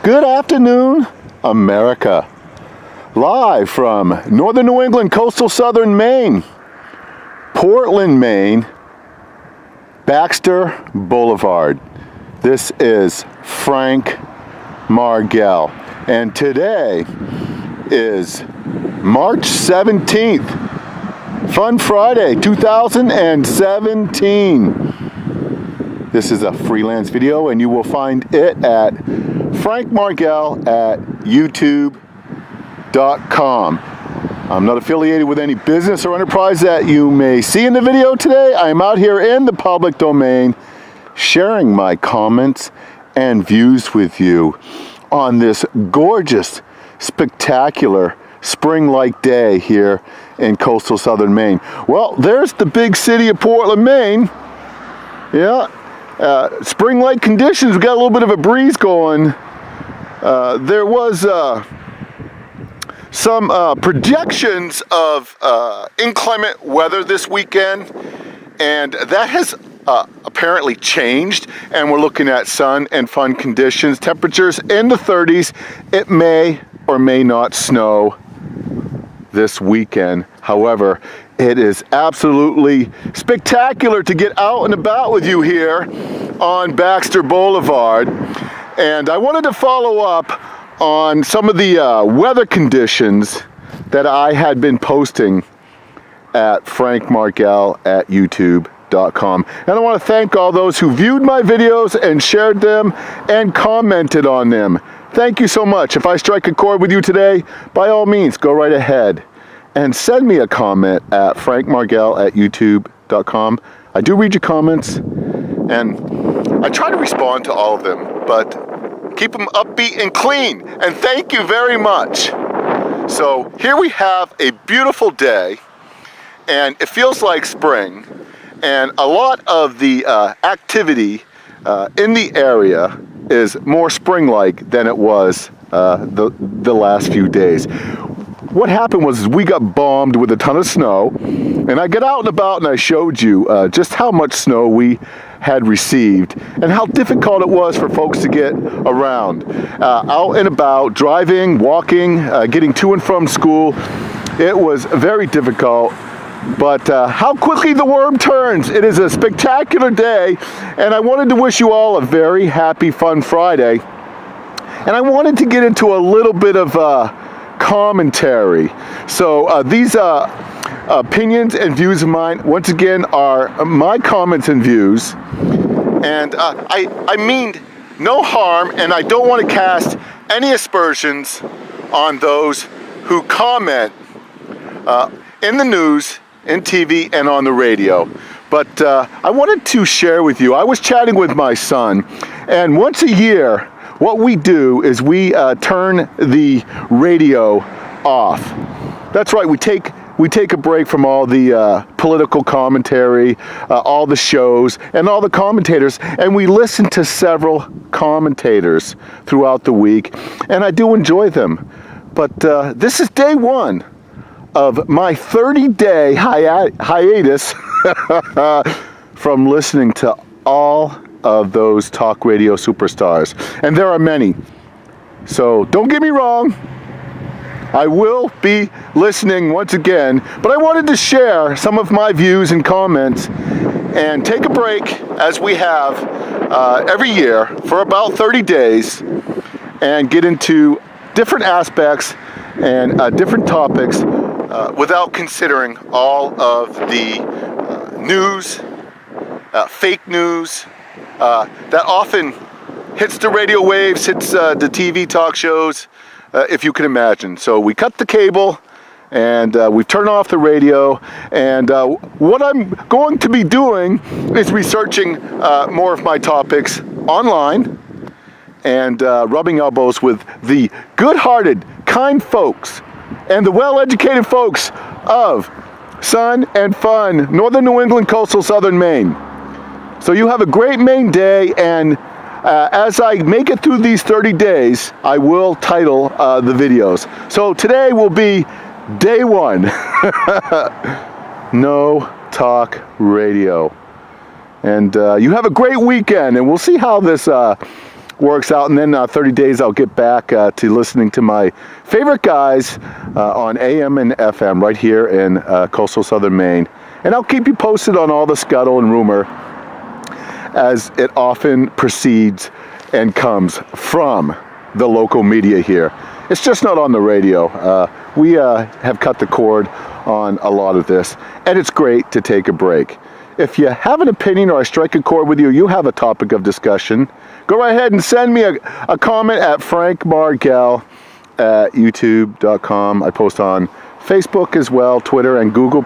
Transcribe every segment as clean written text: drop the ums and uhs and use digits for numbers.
Good afternoon, America. Live from northern New England, coastal southern Maine, Portland, Maine, Baxter Boulevard. This is Frank Margell, and today is March 17th, Fun Friday 2017. This is a freelance video, and you will find it at Frank Margell at YouTube.com. I'm not affiliated with any business or enterprise that you may see in the video today. I am out here in the public domain sharing my comments and views with you on this gorgeous, spectacular, spring-like day here in coastal southern Maine. Well, there's the big city of Portland, Maine. Yeah, spring-like conditions. We got a little bit of a breeze going. There was some projections of inclement weather this weekend, and that has apparently changed, and we're looking at sun and fun conditions, temperatures in the 30s. It may or may not snow this weekend. However, it is absolutely spectacular to get out and about with you here on Baxter Boulevard. And I wanted to follow up on some of the weather conditions that I had been posting at Frank Margell at YouTube.com. And I want to thank all those who viewed my videos and shared them and commented on them. Thank you so much. If I strike a chord with you today, by all means, go right ahead and send me a comment at Frank Margell at YouTube.com. I do read your comments, and I try to respond to all of them, but keep them upbeat and clean. And thank you very much. So here we have a beautiful day, and it feels like spring, and a lot of the activity in the area is more spring-like than it was the last few days. What happened was we got bombed with a ton of snow, and I got out and about and I showed you just how much snow we had received and how difficult it was for folks to get around. Out and about, driving, walking, getting to and from school. It was very difficult, but how quickly the worm turns. It is a spectacular day, and I wanted to wish you all a very happy, fun Friday. And I wanted to get into a little bit of commentary. So these opinions and views of mine, once again, are my comments and views. And I mean no harm, and I don't want to cast any aspersions on those who comment in the news, in TV, and on the radio. But I wanted to share with you, I was chatting with my son, and once a year, what we do is we turn the radio off. That's right, we take a break from all the political commentary, all the shows, and all the commentators, and we listen to several commentators throughout the week, and I do enjoy them. But this is day one of my 30-day hiatus from listening to all of those talk radio superstars. And there are many. So don't get me wrong, I will be listening once again, but I wanted to share some of my views and comments and take a break, as we have every year, for about 30 days and get into different aspects and different topics without considering all of the news, fake news, that often hits the radio waves, hits the TV talk shows, if you can imagine. So we cut the cable, and we've turned off the radio, and what I'm going to be doing is researching more of my topics online and rubbing elbows with the good-hearted, kind folks and the well-educated folks of sun and fun, northern New England, coastal southern Maine. So you have a great Maine day, and as I make it through these 30 days, I will title the videos. So today will be day one. No talk radio. And you have a great weekend, and we'll see how this works out. And then 30 days I'll get back to listening to my favorite guys on AM and FM right here in coastal southern Maine. And I'll keep you posted on all the scuttle and rumor as it often proceeds and comes from the local media here. It's just not on the radio. We have cut the cord on a lot of this, and it's great to take a break. If you have an opinion or I strike a chord with you, you have a topic of discussion, go right ahead and send me a comment at Frank Margell at youtube.com. I post on Facebook as well, Twitter, and Google+.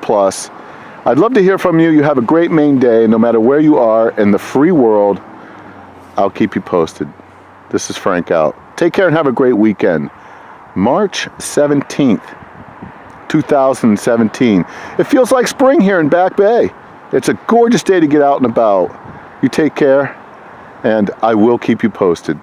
I'd love to hear from you. You have a great Maine day. No matter where you are in the free world, I'll keep you posted. This is Frank out. Take care and have a great weekend. March 17th, 2017. It feels like spring here in Back Bay. It's a gorgeous day to get out and about. You take care, and I will keep you posted.